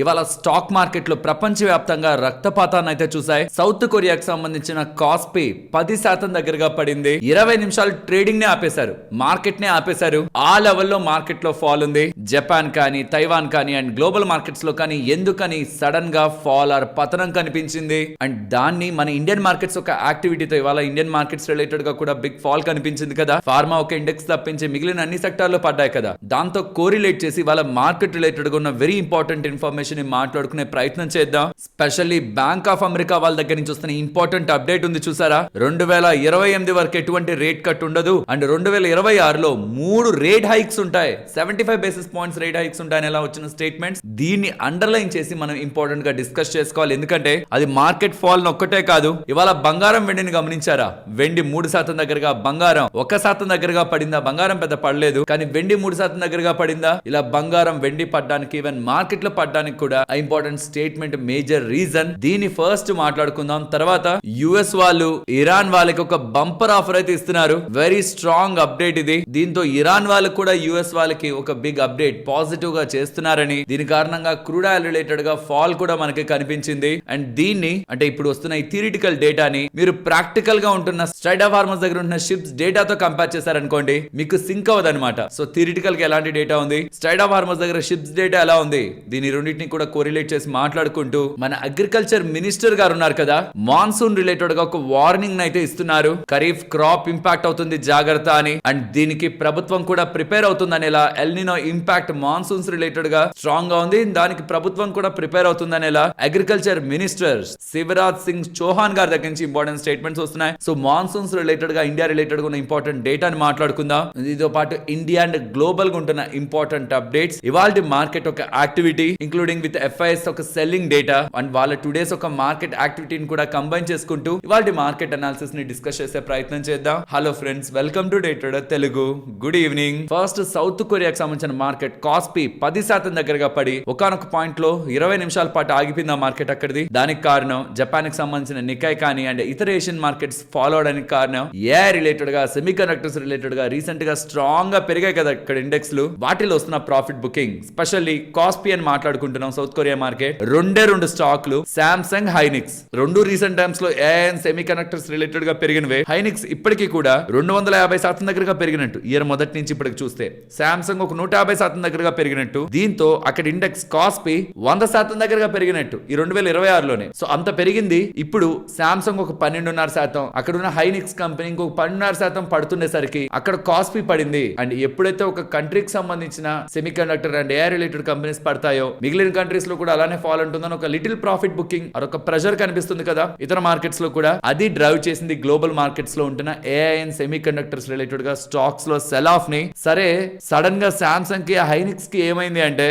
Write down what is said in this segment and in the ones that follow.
ఇవాళ స్టాక్ మార్కెట్లు ప్రపంచవ్యాప్తంగా రక్తపాతాన్ని అయితే చూసాయి. సౌత్ కొరియాకు సంబంధించిన కాస్పీ 10% దగ్గరగా పడింది. 20 నిమిషాలు ట్రేడింగ్ నే ఆపేశారు, మార్కెట్ నే ఆపేశారు. ఆ లెవెల్లో మార్కెట్ లో ఫాల్ ఉంది. జపాన్ కానీ, తైవాన్ కానీ అండ్ గ్లోబల్ మార్కెట్స్ లో కానీ ఎందుకని సడన్ గా ఫాల్ ఆర్ పతనం కనిపించింది? అండ్ దాన్ని మన ఇండియన్ మార్కెట్స్ ఒక యాక్టివిటీతో ఇవాళ ఇండియన్ మార్కెట్స్ రిలేటెడ్ గా కూడా బిగ్ ఫాల్ కనిపించింది కదా. ఫార్మా ఒక ఇండెక్స్ తప్పించి మిగిలిన అన్ని సెక్టార్లు పడ్డాయి కదా. దాంతో కోరిలేట్ చేసి ఇవాళ మార్కెట్ రిలేటెడ్ గా ఉన్న వెరీ ఇంపార్టెంట్ ఇన్ఫర్మేషన్ మాట్లాడుకునే ప్రయత్నం చేద్దాం. స్పెషల్లీ బ్యాంక్ ఆఫ్ అమెరికా వాళ్ళ దగ్గర నుంచి వస్తున్న ఇంపార్టెంట్ అప్డేట్ ఉంది చూసారా. 2028 వరకు ఎటువంటి రేట్ కట్ ఉండదు అండ్ 2026లో 3 రేట్ హైక్స్ ఉంటాయి. 75 బేసిస్ పాయింట్స్ రేట్ హైక్స్ ఉంటాయని ఎలా వచ్చిన స్టేట్మెంట్స్. దీన్ని అండర్లైన్ చేసి మనం ఇంపార్టెంట్ గా డిస్కస్ చేసుకోవాలి. ఎందుకంటే అది మార్కెట్ ఫాల్ ఒక్కటే కాదు. ఇవాళ బంగారం వెండిని గమనించారా? వెండి 3% దగ్గరగా, బంగారం 1% దగ్గరగా పడిందా? బంగారం పెద్ద పడలేదు కానీ వెండి 3% దగ్గరగా పడిందా? ఇలా బంగారం వెండి పడ్డానికి, ఈవెన్ మార్కెట్ లో పడ్డానికి కూడా ఇంపార్టెంట్ స్టేట్మెంట్ మేజర్ రీజన్. దీని ఫస్ట్ మాట్లాడుకుందాం. తర్వాత యుఎస్ వాళ్ళు ఇరాన్ వాళ్ళకి ఒక బంపర్ ఆఫర్ అయితే ఇస్తున్నారు. వెరీ స్ట్రాంగ్ అప్డేట్ ఇది. దీంతో ఇరాన్ వాళ్ళకి కూడా యుఎస్ వాళ్ళకి ఒక బిగ్ అప్డేట్ పాజిటివ్ గా చేస్తున్నారని, దీని కారణంగా క్రూడ్ ఆయిల్ రిలేటెడ్ గా ఫాల్ కూడా మనకి కనిపించింది. అండ్ దీన్ని అంటే ఇప్పుడు వస్తున్న ఈ థియరిటికల్ డేటాని మీరు ప్రాక్టికల్ గా ఉంటున్న స్ట్రైట్ ఆఫ్ హార్మోస్ దగ్గర ఉంటున్న షిప్స్ డేటాతో కంపేర్ చేశారనుకోండి, మీకు సింక్ అవ్వదు అనమాట. సో థియరిటికల్ గా ఎలాంటి డేటా ఉంది, స్ట్రైట్ ఆఫ్ హార్మోస్ దగ్గర షిప్స్ డేటా ఎలా ఉంది, దీని రెండింటిని కూడా కోరిలేట్ చేసి మాట్లాడుకుంటూ మన అగ్రికల్చర్ మినిస్టర్ గారు ఉన్నారు కదా, మాన్సూన్ రిలేటెడ్ గా ఒక వార్నింగ్ అయితే ఇస్తున్నారు. ఖరీఫ్ క్రాప్ ఇంపాక్ట్ అవుతుంది జాగ్రత్త అని. అండ్ దీనికి ప్రభుత్వం కూడా ప్రిపేర్ అవుతుందని, ఎలా ఎల్నినో ఇంపాక్ట్ మాన్సూన్స్ రిలేటెడ్ గా స్ట్రాంగ్ గా ఉంది, దానికి ప్రభుత్వం కూడా ప్రిపేర్ అవుతుందని ఎలా అగ్రికల్చర్ మినిస్టర్ శివరాజ్ సింగ్ చౌహాన్ గారి దగ్గర నుంచి ఇంపార్టెంట్ స్టేట్మెంట్స్ వస్తున్నాయి. సో మాన్సూన్స్ రిలేటెడ్ గా, ఇండియా రిలేటెడ్ గా ఉన్న ఇంపార్టెంట్ డేటాని మాట్లాడుకుందాం. దీంతో పాటు ఇండియా అండ్ గ్లోబల్ గా ఉంటున్న ఇంపార్టెంట్ అప్డేట్స్, ఇవాళ మార్కెట్ ఒక యాక్టివిటీ ఇంక్లూడింగ్ విత్ FIS ఒక సెల్లింగ్ డేటా అండ్ వాళ్ళ టుడేస్ ఒక మార్కెట్ యాక్టివిటీని కూడా కంబైన్ చేసుకుంటూ ఇవాళ మార్కెట్ అనాలిసిస్ ని డిస్కస్ చేసే ప్రయత్నం చేద్దాం. Hello friends, welcome to day trader Telugu. Good evening. First south కొరియాకి సంబంధించిన మార్కెట్ కాస్పీ 10% దగ్గరగా పడి ఒకానొక పాయింట్ లో 20 నిమిషాల పాటు ఆగిపోయింది ఆ మార్కెట్ అక్కడిది. దానికి కారణం జపాన్ కి సంబంధించిన నికాయ్ కానీ అండ్ ఇతర ఏషియన్ మార్కెట్స్ ఫాలో అవడానికి కారణం AI రిలేటెడ్ గా, సెమీ కండక్టర్స్ రిలేటెడ్ గా రీసెంట్ గా స్ట్రాంగ్ గా పెరిగాయి కదా ఇక్కడ ఇండెక్స్ లు. వాటిలో వస్తున్న ప్రాఫిట్ బుకింగ్, స్పెషల్లీ కాస్పీ అని మాట్లాడుకుంటున్నాం. సౌత్ కొరియా మార్కెట్ రెండు స్టాక్లు, సామ్సంగ్, హైనిక్స్, రెండు రీసెంట్ టైమ్స్ లో AI and semi conductors related గా పెరిగినవే. హైనిక్స్ ఇప్పటికీ కూడా 250% దగ్గరగా పెరిగినట్టు ఇయర్ మొదటి నుంచి ఇప్పటికి చూస్తే. సామ్సంగ్ ఒక 150% దగ్గరగా పెరిగినట్టు. దీంతో అక్కడ ఇండెక్స్ కాస్పీ 100% దగ్గరగా పెరిగినట్టు ఈ 2026లోనే. సో అంత పెరిగింది. ఇప్పుడు సామ్సంగ్ ఒక 12.5%, అక్కడ ఉన్న హైనిక్స్ కంపెనీ ఇంకొక 12.5% పడుతుండేసరికి అక్కడ కాస్పీ పడింది. అండ్ ఎప్పుడైతే ఒక కంట్రీకి సంబంధించిన semi conductor and AI related companies పడతాయో, మిగిలిన కంట్రీస్ లో కూడా అలానే ఫాల్ ఉంటుందని ఒక లిటిల్ ప్రాఫిట్ బుకింగ్ ఒక ప్రెషర్ కనిపిస్తుంది కదా ఇతర మార్కెట్స్ లో కూడా. అది డ్రైవ్ చేసింది గ్లోబల్ మార్కెట్స్ లో ఉంటున్న AI and semi conductors related గా స్టాక్స్ లో సెల్ ఆఫ్ ని. సరే, సడన్ గా సామ్సంగ్ కి, హైనిక్స్ కి ఏమైంది అంటే,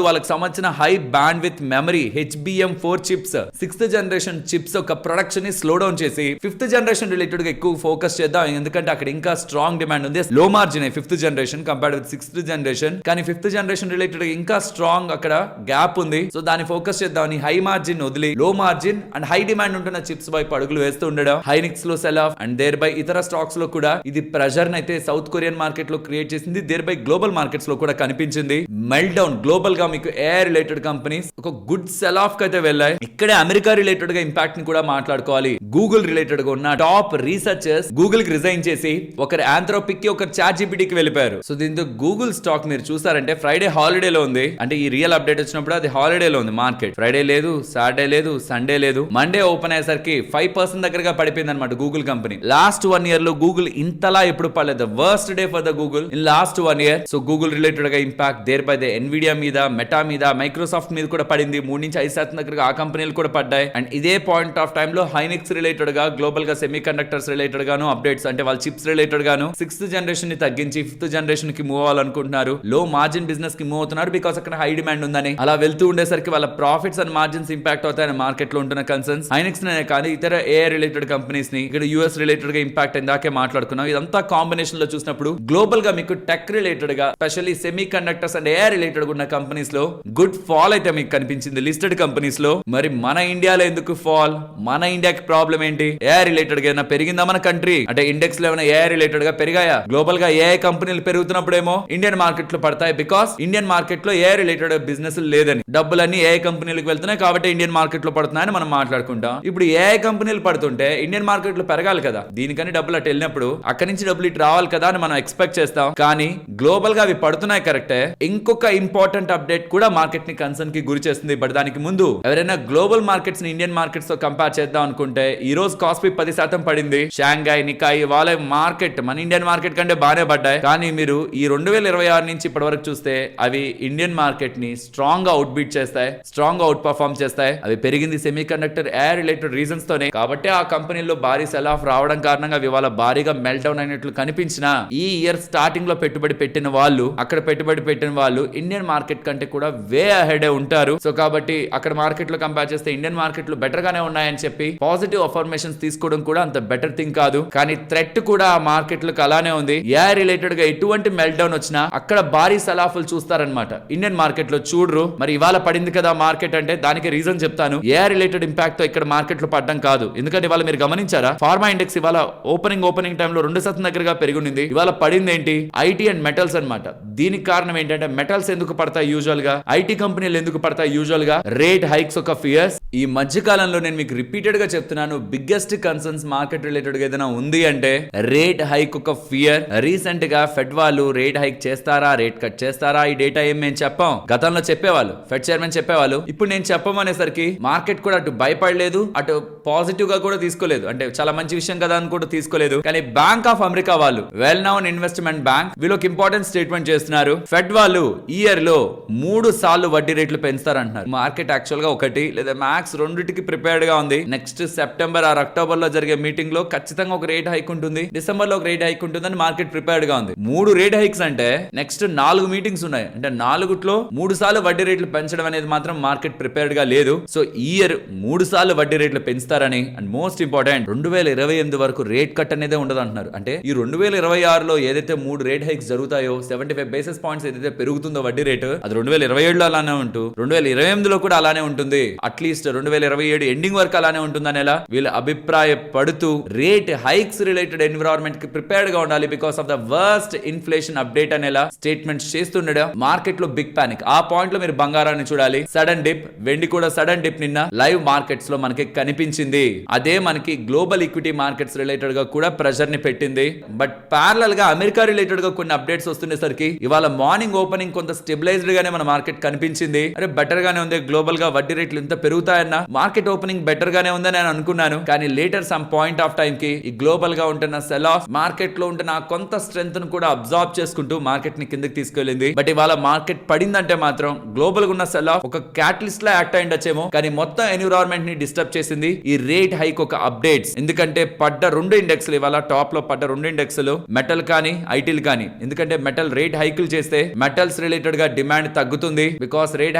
వాళ్ళకి సంబంధించిన high band with memory HBM4 chips, 6th generation chips ఒక ప్రొడక్షన్ ని స్లో డౌన్ చేసి 5th జనరేషన్ రిలేటెడ్ గా ఎక్కువ ఫోకస్ చేద్దాం. ఎందుకంటే అక్కడ ఇంకా స్ట్రాంగ్ డిమాండ్ ఉంది. Low margin 5th generation compared with 6th generation. కానీ 5th జనరేషన్ రిలేటెడ్ ఇంకా స్ట్రాంగ్ అక్కడ గ్యాప్ ఉంది. సో దాన్ని ఫోకస్ చేద్దామని హై మార్జిన్ వదిలి low margin and high demand ఉంటున్న చిప్స్ వైపు అడుగులు వేస్తూ ఉండడం హైనిక్స్ లో sell off. And thereby ఇతర స్టాక్స్ లో కూడా ఇది ప్రెషర్ అయితే సౌత్ కొరియన్ మార్కెట్ లో క్రియేట్ చేసింది. దేర్ బై గ్లోబల్ మార్కెట్స్ లో కూడా కనిపించింది. మెల్ట్ డౌన్ గ్లోబల్ గా మీకు AI రిలేటెడ్ కంపెనీస్ ఒక గుడ్ సెల్ ఆఫ్ కి అయితే వెళ్ళాయి. ఇక్కడే అమెరికా రిలేటెడ్ గా ఇంపాక్ట్ ని కూడా మాట్లాడుకోవాలి. గూగుల్ రిలేటెడ్ గా ఉన్న టాప్ రీసెర్చర్స్ గూగుల్ కి రిజైన్ చేసి ఒకరు ఆంథ్రోపిక్ కి, ఒకరు ChatGPT కి వెళ్ళిపోయారు. సో దీంతో గూగుల్ స్టాక్ మీరు చూసారంటే ఫ్రైడే హాలిడే లో ఉంది. అంటే ఈ రియల్ అప్డేట్ వచ్చినప్పుడు అది హాలిడే లో ఉంది మార్కెట్. ఫ్రైడే లేదు, సాటర్డే లేదు, సండే లేదు. మండే ఓపెన్ అయ్యేసరికి 5% దగ్గరగా పడిపోయింది అనమాట గూగుల్ కంపెనీ. లాస్ట్ 1 year లో గూగుల్ ఇంతలా ఎప్పుడు పడలేదు. Worst day for the Google in last 1 year. So Google related గా impact there by the Nvidia మీద, మెటా మీద, మైక్రోసాఫ్ట్ మీద కూడా పడింది. 3-5% దగ్గరగా ఆ కంపెనీలు కూడా పడ్డాయి. అండ్ ఇదే పాయింట్ ఆఫ్ టైమ్ లో హైనిక్స్ రిలేటెడ్ గా, గ్లోబల్ గా సెమీ కండక్టర్స్ రిలేటెడ్ గాను అప్డేట్స్, అంటే వాళ్ళ చిప్స్ రిలేటెడ్ గాను 6th జనరేషన్ ని తగ్గించి 5th జనరేషన్ కి మూవ్ అవ్వాలనుకుంటున్నారు. లో మార్జిన్ బిజినెస్ కి మూవ్ అవుతున్నారు బికాస్ అక్కడ హై డిమాండ్ ఉందని. అలా వెళ్తూ ఉండేసరికి వాళ్ళ ప్రాఫిట్స్ అండ్ మార్జిన్స్ ఇంపాక్ట్ అవుతాయని మార్కెట్ లో ఉంటున్న కన్సర్న్స్. హైనిక్స్ నే కానీ ఇతర AI రిలేటెడ్ కంపెనీస్ ని, ఇక్కడ US రిలేటెడ్ గా ఇంపాక్ట్ ఇందాకే మాట్లాడుకున్నాం. ఇదంతా కాంబినేషన్ లో చూసినప్పుడు గ్లోబల్ గా మీకు టెక్ రిలేటెడ్ గా, specially semi conductors and AI related ఉన్న కంపెనీస్ లో గుడ్ ఫాల్ అయితే మీకు కనిపించింది లిస్టెడ్ కంపెనీస్ లో. మరి మన ఇండియాలో ఎందుకు ఫాల్? మన ఇండియాకి ప్రాబ్లం ఏంటి? AI రిలేటెడ్ గా ఏమైనా పెరిగిందా మన కంట్రీ? అంటే ఇండెక్స్ లో ఏమైనా AI రిలేటెడ్ గా పెరిగాయా? గ్లోబల్ గా AI కంపెనీలు పెరుగుతున్నప్పుడేమో ఇండియన్ మార్కెట్ లో పడతాయి బికాస్ ఇండియన్ మార్కెట్ లో AI రిలేటెడ్ బిజినెస్ లేదని. లేదని, డబ్బులన్నీ ఏఐ కంపెనీలకు వెళ్తున్నాయి కాబట్టి ఇండియన్ మార్కెట్ లో పడుతున్నాయని మనం మాట్లాడుకుంటాం. ఇప్పుడు ఏఐ కంపెనీలు పడుతుంటే ఇండియన్ మార్కెట్ లో పెరగాలి కదా, దీనికని డబ్బులు అటు వెళ్ళినప్పుడు అక్కడి నుంచి డబ్బులు ఇటు రావాలి కదా అని మనం ఎక్స్పెక్ట్ చేస్తాం. కానీ గ్లోబల్ గా అవి పడుతున్నాయి కరెక్టే. ఇంకొక ఇంపార్టెంట్ అప్డేట్ కూడా మార్కెట్ ని కన్సర్న్ కి గురి చేస్తుంది. బట్ దానికి ముందు ఎవరైనా గ్లోబల్ మార్కెట్స్ ని ఇండియన్ మార్కెట్స్ తో కంపేర్ చేద్దాం అనుకుంటే ఈ రోజు కాస్పీ 10% పడింది. షాంఘై, నికాయ్ వాళ్ళ మార్కెట్ మన ఇండియన్ మార్కెట్ కంటే బాగానే పడ్డాయి. కానీ మీరు ఈ 2026 నుంచి ఇప్పటి వరకు చూస్తే అవి ఇండియన్ మార్కెట్ ని స్ట్రాంగ్ గా అవుట్ బీట్ చేస్తాయి, స్ట్రాంగ్ గా అవుట్ పర్ఫార్మ్ చేస్తాయి. అవి పెరిగింది semi conductor air related reasons తోనే. కాబట్టి ఆ కంపెనీలో భారీ సెల్ ఆఫ్ రావడం కారణంగా ఇవాళ భారీగా మెల్ట్ డౌన్ అయినట్లు కనిపించిన ఈ ఇయర్ స్టార్టింగ్ లో పెట్టుబడి పెట్టిన వాళ్ళు, అక్కడ పెట్టుబడి పెట్టిన వాళ్ళు ఇండియన్ మార్కెట్ కంటే కూడా వే అహెడ్ ఉంటారు. సో కాబట్టి అక్కడ మార్కెట్ లో కంపేర్ చేస్తే ఇండియన్ మార్కెట్ లో బెటర్ గానే ఉన్నాయని చెప్పి పాజిటివ్ అఫర్మేషన్స్ తీసుకోవడం కూడా అంత బెటర్ థింగ్ కాదు. కానీ థ్రెట్ కూడా ఆ మార్కెట్ లకు అలానే ఉంది. ఏ రిలేటెడ్ గా ఎటువంటి మెల్ట్ డౌన్ వచ్చినా అక్కడ భారీ సలాఫులు చూస్తారనమాట. ఇండియన్ మార్కెట్ లో చూడరు. మరి ఇవాళ పడింది కదా మార్కెట్ అంటే దానికి రీజన్ చెప్తాను. ఏ రిలేటెడ్ ఇంపాక్ట్ తో ఇక్కడ మార్కెట్ లో పడడం కాదు. ఎందుకంటే ఇవాళ మీరు గమనించారా, ఫార్మా ఇండెక్స్ ఇవాళ ఓపెనింగ్ టైంలో 2% దగ్గరగా పెరిగింది. ఇవాళ పడింది ఏంటి, ఐటీ అండ్ మెటల్స్ అన్నమాట. దీనికి కారణం ఏంటంటే మెటల్స్ ఎందుకు పడతాయి యూజువల్ గా, ఐటీ కంపెనీలు ఎందుకు పడతాయి యూజువల్ గా, రేట్ హైక్స్ ఒక ఫియర్స్. ఈ మధ్య కాలంలో నేను మీకు రిపీటెడ్ గా చెప్తున్నాను, బిగ్గెస్ట్ కన్సర్న్స్ మార్కెట్ రిలేటెడ్ గా ఏదైనా ఉంది అంటే రేట్ హైక్ ఒక ఫియర్. రీసెంట్ గా ఫెడ్ వాళ్ళు రేట్ హైక్ చేస్తారా, రేట్ కట్ చేస్తారా, ఈ డేటా ఏం మేము చెప్పాం. గతంలో చెప్పేవాళ్ళు, ఫెడ్ చైర్మన్ చెప్పేవాళ్ళు. ఇప్పుడు నేను చెప్పమనేసరికి మార్కెట్ కూడా అటు భయపడలేదు, అటు పాజిటివ్ గా కూడా తీసుకోలేదు. అంటే చాలా మంచి విషయం కదా అని కూడా తీసుకోలేదు. కానీ బ్యాంక్ ఆఫ్ అమెరికా వాళ్ళు, వెల్ నౌన్ ఇన్వెస్ట్మెంట్ బ్యాంక్, వీళ్ళు ఒక ఇంపార్టెంట్ స్టేట్మెంట్ చేస్తున్నారు. ఫెడ్ వాళ్ళు ఈ ఇయర్ లో 3 సార్లు వడ్డీ రేట్లు పెంచుతారంటున్నారు. మార్కెట్ యాక్చువల్ గా 1 లేదా మ్యాక్స్ 2కి ప్రిపేర్డ్ గా ఉంది. నెక్స్ట్ సెప్టెంబర్ ఆర్ అక్టోబర్ లో జరిగే మీటింగ్ లో ఖచ్చితంగా ఒక రేట్ హైక్ ఉంటుంది, డిసెంబర్ లో ఒక రేట్ హైక్ ఉంటుందని మార్కెట్ ప్రిపేర్డ్ గా ఉంది. 3 రేట్ హైక్స్ అంటే నెక్స్ట్ 4 మీటింగ్స్ ఉన్నాయి. అంటే 4లో 3 సార్లు వడ్డీ రేట్లు పెంచడం అనేది మాత్రం మార్కెట్ ప్రిపేర్డ్ గా లేదు. సో ఈ ఇయర్ 3 సార్లు వడ్డీ రేట్లు పెంచుతారని, అండ్ మోస్ట్ ఇంపార్టెంట్ 2028 వరకు రేట్ కట్ అనేది ఉండదు అంటున్నారు. అంటే ఈ 2026లో ఏదైతే 3 రేట్ హైక్స్ జరుగుతాయో, 75 బేసిస్ పాయింట్స్ ఏదైతే పెరుగుతుందో వడ్డీ రేటు, అది 2027లో అలానే ఉంటూ 2028లో కూడా అలానే ఉంటుంది. అట్లీస్ట్ 2027 ఎండింగ్ వరకు అలానే ఉంటుందని ఎలా వీళ్ళు అభిప్రాయపడుతూ రేట్ హైక్స్ రిలేటెడ్ ఎన్విరాన్మెంట్ కి ప్రిపేర్డ్ గా ఉండాలి because of the worst inflation update అనేలా స్టేట్మెంట్స్ చేస్తుండడం. మార్కెట్ లో బిగ్ పానిక్. ఆ పాయింట్ లో మీరు బంగారాన్ని చూడాలి. సడన్ డిప్, వెండి కూడా సడన్ డిప్ నిన్న లైవ్ మార్కెట్స్ లో మనకి కనిపించింది. అదే మనకి గ్లోబల్ ఈక్విటీ మార్కెట్స్ రిలేటెడ్ గా కూడా ప్రెషర్ ని పెట్టింది. బట్ ప్యారలల్ గా అమెరికా రిలేటెడ్ గా కొన్ని అప్డేట్స్ వస్తుండేసరికి ఇవాళ మార్నింగ్ ఓపెనింగ్ కొంత స్టెబిలైజ్డ్ గానే మన మార్కెట్ కనిపించింది. అరే బెటర్ గానే ఉంది, గ్లోబల్ గా వడ్డీ రేట్లు ఇంత పెరుగుతాయన్న మార్కెట్ ఓపెనింగ్ బెటర్ గానే ఉందని నేను అనుకున్నాను. కానీ later some point of time కి ఈ గ్లోబల్ గా ఉంటున్న సెల్ ఆఫ్ మార్కెట్ లో ఉంటున్న కొంత స్ట్రెంత్ ను కూడా అబ్జార్బ్ చేసుకుంటూ మార్కెట్ ని కిందకి తీసుకెళ్ళింది. బట్ ఇవాళ మార్కెట్ పడిందంటే మాత్రం గ్లోబల్ గా ఉన్న సెల్ ఆఫ్ ఒక క్యాటలిస్ట్ లా యాక్ట్ అయ్యిండొచ్చేమో, కానీ మొత్తం ఎన్విరాన్మెంట్ ని డిస్టర్బ్ చేసింది ఈ రేట్ హైక్ ఒక అప్డేట్స్. ఎందుకంటే పడ్డ 2 ఇండెక్స్లు ఇవాళ టాప్ లో పడ్డ 2 ఇండెక్స్లు మెటల్ కానీ ఐటీలు కానీ. ఎందుకంటే మెటల్ రేట్ హైకులు చేస్తే మెటల్స్ రిలేటెడ్ గా డిమాండ్ తగ్గుతుంది. బికాస్ రేట్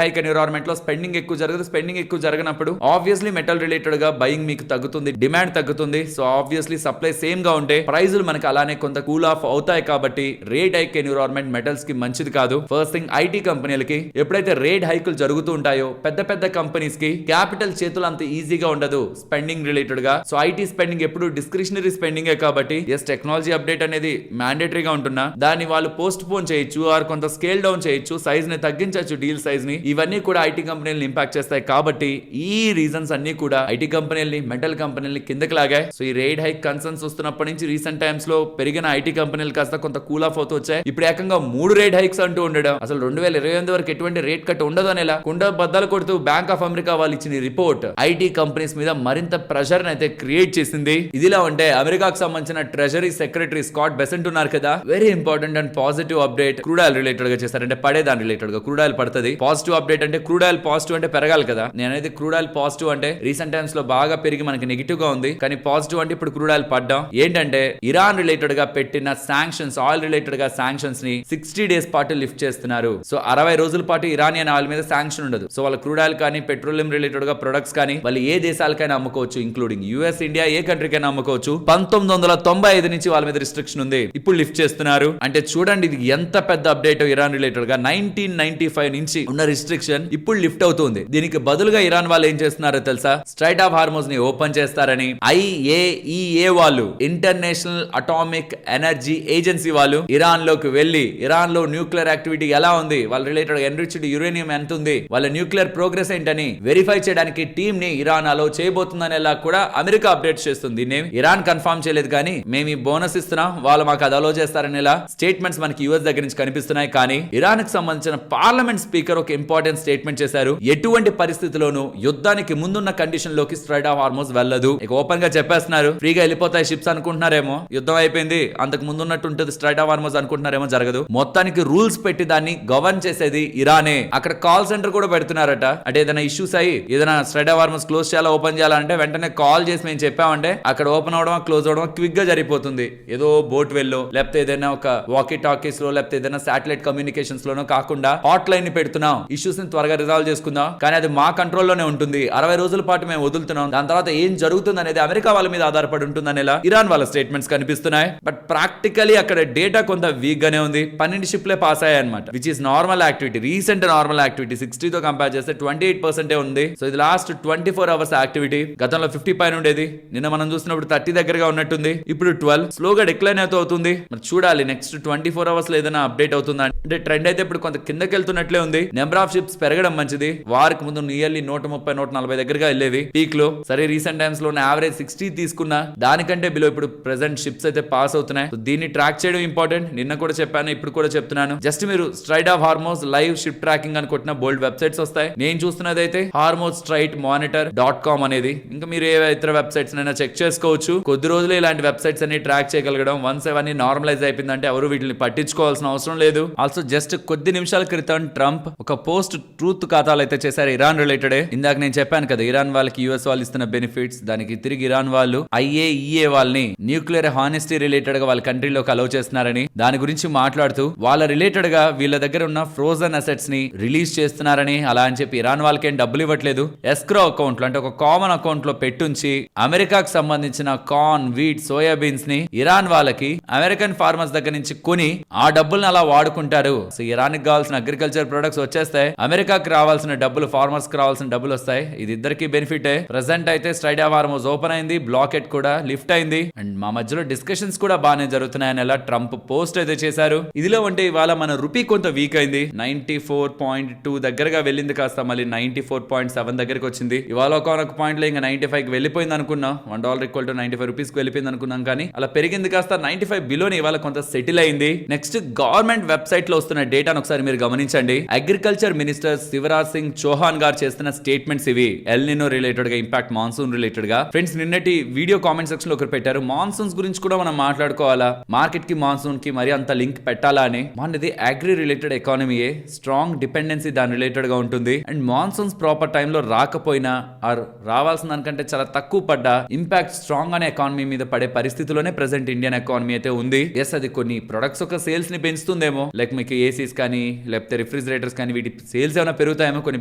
హైక్ ఎన్విరాన్మెంట్ లో స్పెండింగ్ ఎక్కువ జరగదు. స్పెండింగ్ ఎక్కువ జరగనప్పుడు ఆబ్వియస్లీ మెటల్ రిలేటెడ్ గా బయింగ్ మీకు తగ్గుతుంది, డిమాండ్ తగ్గుతుంది. సో ఆబ్వియస్లీ సప్లై సేమ్ గా ఉంటే ప్రైజులు మనకి అలానే కొంత కూల్ ఆఫ్ అవుతాయి. కాబట్టి రేట్ హైక్ ఎన్విరాన్మెంట్ మెటల్స్ కి మంచిది కాదు. ఫస్ట్ థింగ్, ఐటీ కంపెనీలకి ఎప్పుడైతే రేట్ హైకులు జరుగుతూ ఉంటాయో పెద్ద పెద్ద కంపెనీస్ కి క్యాపిటల్ చేతులు అంత ఈజీగా ఉండదు స్పెండింగ్ రిలేటెడ్ గా. సో ఐటీ స్పెండింగ్ ఎప్పుడు డిస్క్రిషనరీ స్పెండింగ్ కాబట్టి ఎస్ టెక్నాలజీ అప్డేట్ అనేది మ్యాండేటరీగా ఉంటున్నా దాన్ని వాళ్ళు పోస్ట్ పోన్ చేయొచ్చు ఆర్ కొంత స్కేల్ డౌన్ చేయొచ్చు, సైజ్ ని తగ్గించవచ్చు, డీల్ సైజ్ ని. ఇవన్నీ కూడా ఐటీ కంపెనీలను ఇంపాక్ట్ చేస్తాయి. కాబట్టి ఈ రీజన్స్ అన్ని కూడా ఐటీ కంపెనీల్ని, మెటల్ కంపెనీల్ని కిందకి లాగాయి. సో ఈ రేట్ హైక్ కన్సర్న్స్ వస్తున్నప్పటి నుంచి రీసెంట్ టైమ్స్ లో పెరిగిన ఐటీ కంపెనీలు కాస్త కొంత కూల్ ఆఫ్ అవుతూ వచ్చాయి. ఇప్పుడు ఏకంగా 3 రేట్ హైక్స్ అంటూ ఉండడం, అసలు 2028 వరకు ఎటువంటి రేట్ కట్ ఉండదు అనేలా కుండ బద్దలు కొడుతూ బ్యాంక్ ఆఫ్ అమెరికా వాళ్ళు ఇచ్చిన రిపోర్ట్ ఐటీ కంపెనీస్ మీద మరింత ప్రెషర్ అయితే క్రియేట్ చేసింది. ఇదిలా ఉంటే అమెరికాకు సంబంధించిన ట్రెజరీ సెక్రటరీ స్కాట్ బెసెంట్ ఉన్నారు కదా, very important and positive update crude oil related గా చేశారంటే పడేదాని రిలేటెడ్ గా క్రూడ్ ఆయిల్ పడుతుంది. పాజిటివ్ అప్డేట్ అంటే క్రూడ్ ఆయిల్ పాజిటివ్ అంటే పెరగాలి కదా. నేనైతే క్రూడ్ ఆయిల్ పాజిటివ్ అంటే రీసెంట్ టైమ్స్ లో బాగా పెరిగి మనకి నెగిటివ్ గా ఉంది, కానీ పాజిటివ్ అంటే ఇప్పుడు క్రూడ్ ఆయిల్ పడ్డాం. ఏంటంటే ఇరాన్ రిలేటెడ్ గా పెట్టిన శాంక్షన్స్, ఆయిల్ రిలేటెడ్ గా శాంక్షన్స్ ని 60 డేస్ పాటు లిఫ్ట్ చేస్తున్నారు. సో 60 రోజుల పాటు ఇరానియన్ ఆయిల్ మీద శాంక్షన్ ఉండదు. సో వాళ్ళ క్రూడ్ ఆయిల్ కానీ పెట్రోలియం రిలేటెడ్ గా ప్రొడక్ట్స్ కానీ వాళ్ళు ఏ దేశాలకైనా అమ్ముకోవచ్చు, ఇంక్లూడింగ్ యుఎస్, ఇండియా, ఏ కంట్రీకైనా అమ్ముకోవచ్చు. 1995 నుంచి వాళ్ళ మీద రిస్ట్రిక్షన్ ఉంది, ఇప్పుడు లిఫ్ట్ చేస్తున్నారు. అంటే చూడండి ఇది ఎంత పెద్ద అప్డేట్. ఇరాన్ రిలేటెడ్ గా 1995 నుంచి ఉన్న రిస్ట్రిక్షన్ ఇప్పుడు లిఫ్ట్ అవుతుంది. దీనికి బదులుగా ఇరాన్ వాళ్ళు ఏం చేస్తున్నారో తెలుసా, స్ట్రైట్ ఆఫ్ హార్మోజ్ ని ఓపెన్ చేస్తారని IAEA వాళ్ళు, ఇంటర్నేషనల్ అటామిక్ ఎనర్జీ ఏజెన్సీ వాళ్ళు ఇరాన్ లోకి వెళ్లి ఇరాన్ లో న్యూక్లియర్ యాక్టివిటీ ఎలా ఉంది, వాళ్ళ రిలేటెడ్ ఎన్రిచ్డ్ యురేనియం యురేనియం ఎంత ఉంది, వాళ్ళ న్యూక్లియర్ ప్రోగ్రెస్ ఏంటని వెరిఫై చేయడానికి టీమ్ ని ఇరాన్ అలో చేయబోతుందనేలా కూడా అమెరికా అప్డేట్ చేస్తుంది. ఇరాన్ కన్ఫర్మ్ చేయలేదు కానీ మేము ఈ బోనస్ ఇస్తున్నాం, వాళ్ళు మాకు అది అలో చేస్తారనేలా స్టేట్మెంట్స్ మనకి యుఎస్ దగ్గర నుంచి కనిపిస్తున్నాయి. కానీ ఇరాన్ కి సంబంధించిన పార్లమెంట్ స్పీకర్ ఒక ఇంపార్టెంట్ స్టేట్మెంట్ చేశారు. ఎటువంటి పరిస్థితిలోనూ యుద్ధానికి ముందున్న కండిషన్ లోకి స్ట్రైట్ ఆఫ్ హార్మోజ్ వెళ్ళదు. ఇక ఓపెన్ గా చెప్పేస్తున్నారు, ఫ్రీగా వెళ్ళిపోతాయి షిప్స్ అనుకుంటున్నారేమో, యుద్ధం అయిపోయింది అంతకు ముందున్నట్టు ఉంటుంది స్ట్రైట్ ఆఫ్ హార్మోజ్ అనుకుంటున్నారేమో, జరగదు. మొత్తానికి రూల్స్ పెట్టి దాన్ని గవర్న్ చేసేది ఇరానే. అక్కడ కాల్ సెంటర్ కూడా పెడుతున్నారట. అంటే ఏదైనా ఇష్యూస్ అయ్యి ఏదైనా స్ట్రైట్ ఆఫ్ హార్మోజ్ క్లోజ్ చేయాలా ఓపెన్ చేయాలంటే వెంటనే కాల్ చేసి మేము చెప్పామంటే అక్కడ ఓపెన్ అవడం క్లోజ్ అవడం క్విక్ గా జరిగిపోతుంది. ఏదో బోట్ వెల్లో లేకపోతే ఏదైనా ఒక వాకీ టాకీస్ లో లేకపోతే ఏదైనా శాటిలైట్ కమ్యూనికేషన్స్ లోనో కాకుండా హాట్ లైన్ ని పెడుతున్నాం, ఇష్యూస్ ని త్వరగా రిజాల్వ్ చేసుకుందాం, కానీ అది మా కంట్రోల్లోనే ఉంటుంది, 60 రోజుల పాటు మేము వదులుతున్నాం, దాని తర్వాత ఏం జరుగుతుంది అనేది అమెరికా వాళ్ళ మీద ఆధారపడి ఉంటుందనేలా ఇరాన్ వాళ్ళ స్టేట్మెంట్స్ కనిపిస్తున్నాయి. బట్ ప్రాక్టికలీ అక్కడ డేటా కొంత వీక్ గానే ఉంది. 12 షిప్లే పాస్ అయ్యాయి అనమాట, which is normal activity. Recent normal activity 60 తో కంపేర్ చేస్తే 28% ఉంది. సో ఇది లాస్ట్ 24 అవర్స్ యాక్టివిటీ. గతంలో 50 పైన ఉండేది, నిన్న మనం చూసినప్పుడు 30 దగ్గరగా ఉన్నట్టుంది, ఇప్పుడు 12 స్లోగా డిక్లైన్ అవుతుంది. మరి చూడాలి నెక్స్ట్ 24 అవర్స్ లో ఏదైనా అప్డేట్ అవుతుందా అంటే ట్రెండ్ అయితే ఇప్పుడు కొంత కిందకి వెళ్తున్నట్లే ఉంది. నెంబర్ ఆఫ్ షిప్స్ పెరగడం మంచిది. వారికి ముందు నియర్లీ 130-140 దగ్గరగా వెళ్ళేవి పీక్ లో. సరే రీసెంట్ టైమ్స్ లో యావరేజ్ 60 తీసుకున్నా దానికంటే బిలో ఇప్పుడు ప్రెసెంట్ షిప్స్ అయితే పాస్ అవుతున్నాయి. దీన్ని ట్రాక్ చేయడం ఇంపార్టెంట్. నిన్న కూడా చెప్పాను, ఇప్పుడు కూడా చెప్తున్నాను. జస్ట్ మీరు straight of Hormuz live ship tracking అని కొట్టిన బోల్డ్ వెబ్సైట్స్ వస్తాయి. నేను చూస్తున్నది అయితే హార్మోజ్ స్ట్రైట్ monitor.com అనేది. ఇంకా మీరు ఏ ఇతర వెబ్సైట్స్ అయినా చెక్ చేసుకోవచ్చు. కొద్ది రోజులు ఇలాంటి వెబ్సైట్స్ అన్ని ట్రాక్ చేయగలగడం, వన్స్ అవన్నీ నార్మలైజ్ అయిపోయిందంటే ఎవరు వీటిని పట్టించుకోవాల్సిన అవసరం లేదు. ఆల్సో జస్ట్ కొద్ది నిమిషాల క్రితం ట్రంప్ ఒక పోస్ట్ ట్రూత్ ఖాతాలు అయితే చేశారు ఇరాన్ రిలేటెడ్. ఇందాక నేను చెప్పాను కదా, ఇరాన్ వాళ్ళకి యుఎస్ వాళ్ళు ఇస్తున్న బెనిఫిట్స్, దానికి తిరిగి ఇరాన్ వాళ్ళు IAEA వాళ్ళని న్యూక్లియర్ హానెస్టీ రిలేటెడ్ గా వాళ్ళ కంట్రీలోకి అలౌ చేస్తున్నారని, దాని గురించి మాట్లాడుతూ వాళ్ళ రిలేటెడ్ గా వీళ్ళ దగ్గర ఉన్న ఫ్రోజన్ అసెట్స్ ని రిలీజ్ చేస్తున్నారని, అలా అని చెప్పి ఇరాన్ వాళ్ళకి ఏం డబ్బులు ఇవ్వట్లేదు, ఎస్క్రో అకౌంట్ లో అంటే ఒక కామన్ అకౌంట్ లో పెట్టుంచి అమెరికాకు సంబంధించిన కార్న్, వీట్, సోయాబీన్స్ ని ఇరాన్ వాళ్ళకి అమెరికన్ ఫార్మర్స్ దగ్గర నుంచి కొని ఆ డబ్బుల్ని అలా వాడుకుంటారు. సో ఇరాన్ కి కావాల్సిన అగ్రికల్చర్ ప్రొడక్ట్స్ వచ్చేస్తాయి, అమెరికాకి రావాల్సిన డబ్బులు, ఫార్మర్స్ కి రావాల్సిన డబ్బులు వస్తాయి. ఇది ఇద్దరికి బెనిఫిట్. ప్రెసెంట్ అయితే స్ట్రైట్ ఆఫ్ హార్మోజ్ ఓపెన్ అయింది, బ్లాకెట్ కూడా లిఫ్ట్ అయింది, అండ్ మా మధ్యలో డిస్కషన్స్ కూడా బాగానే జరుగుతున్నాయని ఎలా ట్రంప్ పోస్ట్ అయితే చేశారు. ఇదిలో అంటే ఇవాళ మన రూపీ కొంత వీక్ అయింది, 94.2 దగ్గరగా వెళ్ళింది, కాస్త మళ్ళీ 94.7 దగ్గరకు వచ్చింది. ఇవాళ ఒక పాయింట్ లో ఇంకా 95 కి వెళ్ళిపోయింది అనుకున్నాం, $1 ఈక్వల్ టు 95 రూపీస్ కి వెళ్ళిపోయింది అనుకున్నాం, కానీ అలా పెరిగింది కాస్త 95 బిలోని ఇవాళ కొంత సెటిల్ అయింది. నెక్స్ట్ గవర్నమెంట్ వెబ్సైట్ లో వస్తున్న డేటాను ఒకసారి మీరు గమనించండి. అగ్రికల్చర్ మినిస్టర్ శివరాజ్ సింగ్ చౌహాన్ గారు చేస్తున్న స్టేట్మెంట్స్ ఇవి, ఎల్ నినో రిలేటెడ్ గా, ఇంపాక్ట్ మాన్సూన్ రిలేటెడ్ గా. ఫ్రెండ్స్ నిన్నటి వీడియో కామెంట్ సెక్షన్ లో ఒకరు పెట్టారు, మాన్సూన్స్ గురించి కూడా మనం మాట్లాడుకోవాలా, మార్కెట్ కి మాన్సూన్ కి మరి అంత లింక్ పెట్టాలా అని. మనది అగ్రి రిలేటెడ్ ఎకానమీయే, స్ట్రాంగ్ డిపెండెన్సీ దాని రిలేటెడ్ గా ఉంటుంది. అండ్ మాన్సూన్స్ ప్రాపర్ టైమ్ లో రాకపోయినా ఆర్ రావాల్సిన దానికంటే చాలా తక్కువ పడ్డా ఇంపాక్ట్ స్ట్రాంగ్ అనే ఎకానమీ మీద పడే పరిస్థితిలోనే ప్రెసెంట్ ఇండియన్ ఎకానమీ అయితే ఉంది. ఎస్, అది కొన్ని ప్రొడక్ట్స్ ఒక సేల్స్ ని పెంచుతుందేమో, లైక్ మీకు ఏసీస్ కానీ లేకపోతే రిఫ్రిజిరేటర్స్ కానీ వీటి సేల్స్ ఏమైనా పెరుగుతాయేమో, కొన్ని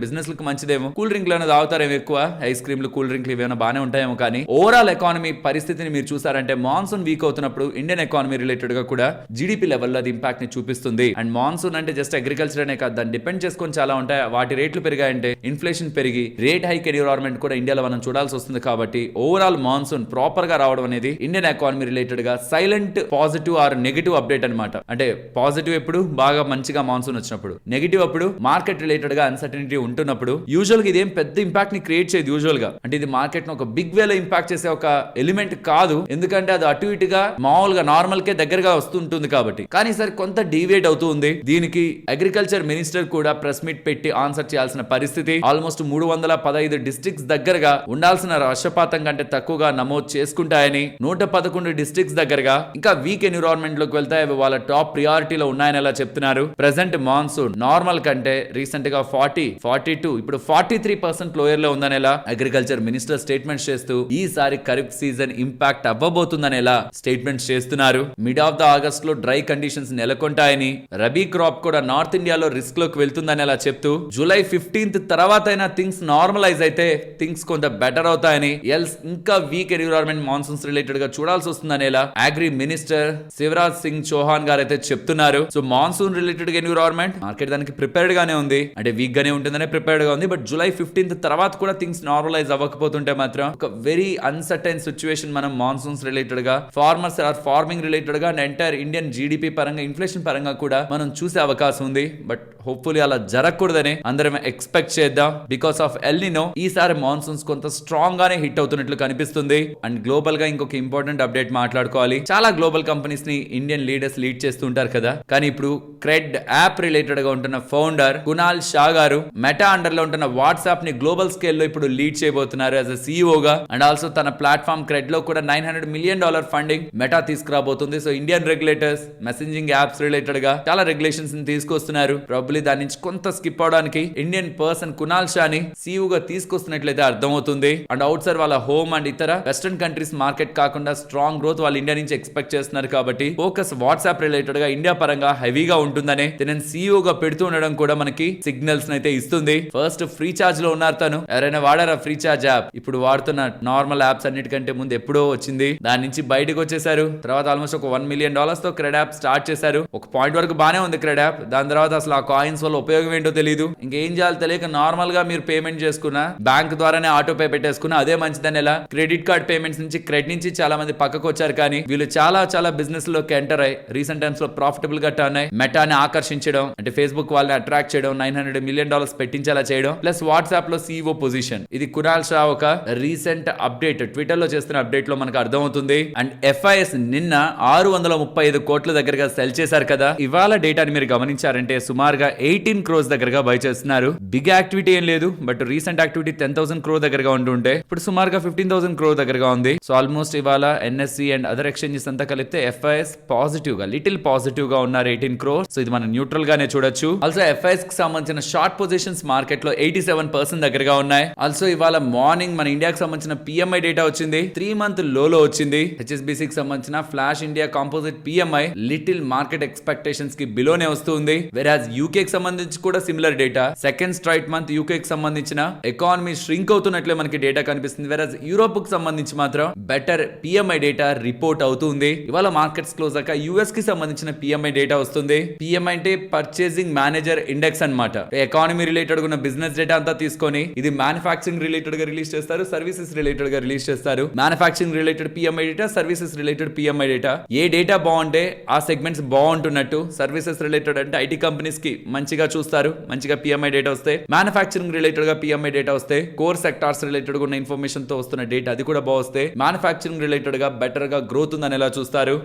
బిజినెస్ లకు మంచిదేమో, కూల్ డ్రింక్లు ఏమైనా తాగుతారేమో ఎక్కువ, ఐస్ క్రీమ్లు, కూల్ డ్రింక్లు ఇవేమైనా బాగానే ఉంటాయేమో. కానీ ఓవరాల్ ఎకానమీ పరిస్థితిని మీరు చూసారంటే మాన్సూన్ వీక్ అవుతున్నప్పుడు ఇండియన్ ఎకానమీ రిలేటెడ్ గా కూడా జీడీపీ లెవెల్లో అది ఇంపాక్ట్ ని చూపిస్తుంది. అండ్ మాన్సూన్ అంటే జస్ట్ అగ్రికల్చర్ అనే కాదు, దాన్ని డిపెండ్ చేసుకొని చాలా ఉంటాయి. వాటి రేట్లు పెరిగాయంటే ఇన్ఫ్లేషన్ పెరిగి రేట్ హైక్ ఎన్విరాన్మెంట్ కూడా ఇండియాలో మనం చూడాల్సి వస్తుంది. కాబట్టి ఓవరాల్ మాన్సూన్ ప్రాపర్ గా రావడం అనేది ఇండియన్ ఎకానమీ రిలేటెడ్ గా silent positive or negative update అన్నమాట. అంటే పాజిటివ్ ఎప్పుడు బాగా మంచిగా మాన్సూన్ వచ్చినప్పుడు, నెగిటివ్ అప్పుడు మార్కెట్ రిలేటెడ్ గా అన్సర్టనిటీ ఉంటున్నప్పుడు. యూజువల్ గా ఇదేం పెద్ద ఇంపాక్ట్ ని క్రియేట్ చేయదు యూజువల్ గా, అంటే ఇది మార్కెట్ ను ఒక బిగ్ వేలో ఇంపాక్ట్ చేసే ఒక ఎలిమెంట్ కాదు, ఎందుకంటే అది అటు ఇటుగా మామూలుగా నార్మల్ కే దగ్గరగా వస్తుంటుంది కాబట్టి. కానీ సరే కొంత డీవియేట్ అవుతూ ఉంది. దీనికి అగ్రికల్చర్ మినిస్టర్ కూడా ప్రెస్ మీట్ పెట్టి ఆన్సర్ చేయాల్సిన పరిస్థితి. ఆల్మోస్ట్ 315 డిస్ట్రిక్ట్స్ దగ్గరగా ఉండాల్సిన వర్షపాతం కంటే తక్కువగా నమోదు చేసుకుంటాయని, 111 డిస్ట్రిక్ట్స్ దగ్గరగా ఇంకా వీక్ ఎన్విరాన్మెంట్ లోకి వెళ్తాయి, అవి వాళ్ళ టాప్ ప్రియారిటీలో ఉన్నాయని ఎలా చెప్తున్నారు. ప్రెసెంట్ మాన్సూన్ నార్మల్ కంటే రీసెంట్ గా 42 ఇప్పుడు 43% లోయర్ లో ఉందనేలా అగ్రికల్చర్ మినిస్టర్ స్టేట్మెంట్స్ చేస్తూ ఈసారి ఖరీఫ్ సీజన్ ఇంపాక్ట్ అవ్వబోతుందనేలా స్టేట్మెంట్స్ చేస్తున్నారు. మిడ్ ఆఫ్ ద ఆగస్ట్ లో డ్రై కండిషన్స్ నెలకొంటాయని, రబీ క్రాప్ కూడా నార్త్ ఇండియాలో రిస్క్ లోకి వెళ్తుందనేలా చెప్తూ, జూలై 15th తర్వాత అయినా థింగ్స్ నార్మలైజ్ అయితే థింగ్స్ కొంత బెటర్ అవుతాయని, ఎల్స్ ఇంకా వీక్ ఎన్విరాన్మెంట్ మాన్సూన్స్ రిలేటెడ్ గా చూడాల్సి వస్తుందనేలా అగ్రి మినిస్టర్ శివరాజ్ సింగ్ చౌహాన్ గారు అయితే చెప్తున్నారు. So monsoon related environment market దానికి ప్రిపేర్డ్ గానే ఉంది, అంటే వీక్ గానే ఉంటుందనే ప్రిపేర్డ్ గా ఉంది. బట్ జూలై 15th తర్వాత కూడా థింగ్స్ నార్మలైజ్ అవ్వకపోతుంటే మాత్రం ఒక వెరీ అన్సర్టైన్ సిచ్యువేషన్ మనం మాన్సూన్స్ రిలేటెడ్ గా, ఫార్మర్స్ ఆర్ ఫార్మింగ్ రిలేటెడ్ గా అండ్ ఎంటైర్ ఇండియన్ జీడిపి పరంగా, ఇన్ఫ్లేషన్ పరంగా కూడా మనం చూసే అవకాశం ఉంది. బట్ హోప్ఫుల్లీ అలా జరగకూడదని అందరం ఎక్స్పెక్ట్ చేద్దాం. బికాస్ ఆఫ్ ఎల్నినో ఈసారి మాన్సూన్స్ కొంత స్ట్రాంగ్ గానే హిట్ అవుతున్నట్లు కనిపిస్తుంది. అండ్ గ్లోబల్ గా ఇంకొక ఇంపార్టెంట్ అప్డేట్ మాట్లాడుకోవాలి. చాలా గ్లోబల్ కంపెనీస్ ని ఇండియన్ లీడర్స్ లీడ్ చేస్తుంటారు కదా, కానీ ఇప్పుడు క్రెడ్ యాప్ రిలేటెడ్ గా ఉంటున్న ఫౌండర్ కునాల్ షా గారు మెటా అండర్ లో ఉంటున్న వాట్సాప్ ని గ్లోబల్ స్కేల్ లో ఇప్పుడు లీడ్ చేయబోతున్నారు యాజ్ అ CEO గా. అండ్ ఆల్సో తన ప్లాట్ఫామ్ క్రెడ్ లో కూడా $900 million ఫండింగ్ మెటా తీసుకురాబోతుంది. So Indian regulators messaging apps related గా చాలా రెగ్యులేషన్స్ ని తీసుకొస్తున్నారు. ప్రాబబ్లీ దాని నుంచి కొంత స్కిప్ అవడానికి ఇండియన్ పర్సన్ కునాల్ షాని CEO గా తీసుకొస్తున్నట్లయితే అర్థమవుతుంది. అండ్ అవుట్ సైడ్ వాళ్ళ హోమ్ అండ్ ఇతర వెస్టర్న్ కంట్రీస్ మార్కెట్ కాకుండా స్ట్రాంగ్ గ్రోత్ వాళ్ళు ఇండియా నుంచి ఎక్స్పెక్ట్ చేస్తున్నారు. కాబట్టి ఫోకస్ వాట్సాప్ రిలేటెడ్ గా ఇండియా పరంగా హెవీగా ఉంటుందనే నేను CEO గా పెడుతూ ఉండడం కూడా మనకి సిగ్నల్స్ అయితే ఇస్తుంది. ఫస్ట్ ఫ్రీ చార్జ్ లో ఉన్నారు తను. ఎవరైనా వాడారా ఫ్రీ చార్జ్ యాప్? ఇప్పుడు వాడుతున్న నార్మల్ యాప్స్ అన్నిటికంటే ముందు ఎప్పుడో వచ్చింది, దాని నుంచి బయటకు వచ్చేసారు. తర్వాత ఆల్మోస్ట్ ఒక $1 million తో క్రెడ్ యాప్ స్టార్ట్ చేశారు. ఒక పాయింట్ వరకు బానే ఉంది క్రెడ్ యాప్. దాని తర్వాత అసలు ఆ కాయిన్స్ వల్ల ఉపయోగం ఏంటో తెలియదు. ఇంకేం చేయాలో తెలియక నార్మల్ గా మీరు పేమెంట్ చేసుకున్నా బ్యాంక్ ద్వారానే ఆటో పే పెట్టేసుకున్నా అదే మంచిదని ఎలా క్రెడిట్ కార్డ్ పేమెంట్స్ నుంచి క్రెడ్ నుంచి చాలా మంది పక్కకు వచ్చారు. కానీ వీళ్ళు చాలా బిజినెస్ లోకి ఎంటర్ అయ్యి రీసెంట్ టైమ్స్ లో ప్రాఫిటబుల్ గా టర్న్ అయ్యి మెటాని ఆకర్షించడం, అంటే ఫేస్బుక్ వాళ్ళని అట్రాక్ట్ చేయడం, $900 million పెట్టించేలా చేయడం, ప్లస్ వాట్సాప్ లో CEO పొజిషన్. ఇది కునాల్ షా ఒక రీసెంట్ అప్డేట్ ట్విట్టర్ లో చేస్తున్న అప్డేట్ లో మనకు అర్థమవుతుంది. అండ్ FIS నిన్న 635 కోట్ల దగ్గరగా సెల్ చేశారు కదా. ఇవాళ డేటాని మీరు గమనించారంటే సుమారుగా 18 crores దగ్గరగా బై చేస్తున్నారు. బిగ్ యాక్టివిటీ ఏం లేదు, బట్ రీసెంట్ యాక్టివిటీ 10,000 crore దగ్గరగా ఉంటుంటే ఇప్పుడు సుమారుగా 15,000 crore దగ్గరగా ఉంది. సో ఆల్మోస్ట్ ఇవాళ NSE అండ్ అదర్ ఎక్స్చేంజెస్ అంతా కలిపితే FIS పాజిటివ్ గా లిటిల్ పాజిటివ్ గా ఉన్నారు 18 crores. సో ఇది మనం న్యూట్రల్ గానే చూడొచ్చు. ఆల్సో FIS కి సంబంధించిన షార్ట్ పొజిషన్స్ మార్కెట్ లో 87% దగ్గరగా ఉన్నాయి. ఆల్సో ఇవాళ మార్నింగ్ మన ఇండియాకి సంబంధించిన PMI డేటా వచ్చింది. 3 month లోలో వచ్చింది. HSBC కి సంబంధించిన flash India composite PMI little market expectations కి బిలోనే వస్తుంది. వెరాజ్ UK కి సంబంధించి కూడా similar data. Second straight month UK కి సంబంధించిన ఎకానమీ ష్రింక్ అవుతున్నట్లే మనకి డేటా కనిపిస్తుంది. వెరాజ్ యూరోప్ కి సంబంధించి మాత్రం బెటర్ PMI డేటా రిపోర్ట్ అవుతుంది. ఇవాళ మార్కెట్స్ క్లోజ్ అయ్యాక US కి సంబంధించిన PMI డేటా వస్తుంది. PMI అంటే పర్చేసింగ్ మేనేజర్ ఇండెక్స్ అన్నమాట. ఎకానమీ రిలేటెడ్ ఉన్న బిజినెస్ డేటా అంతా తీసుకొని ఇది మ్యానుఫ్యాక్చరింగ్ రిలేటెడ్ గా రిలీజ్ చేస్తారు, సర్వీసెస్ రిలేటెడ్ గా రిలీజ్ చేస్తారు. Manufacturing related PMI data, services related PMI data. ఏ డేటా బాగుంటే ఆ సెగ్మెంట్స్ బాగుంటున్నట్టు. సర్వీసెస్ రిలేటెడ్ అంటే IT కంపెనీస్ కి మంచిగా చూస్తారు, మంచిగా PMI డేటా వస్తే. మ్యానుఫ్యాక్చరింగ్ రిలేటెడ్ గా PMI డేటా వస్తే, కోర్ సెక్టార్స్ రిలేటెడ్ గా ఉన్న ఇన్ఫర్మేషన్ తో వస్తున్న డేటా అది కూడా బాగుస్తే, మ్యానుఫ్యాక్చరింగ్ రిలేటెడ్ గా బెటర్ గా గ్రోత్ ఉందని ఎలా చూస్తారు.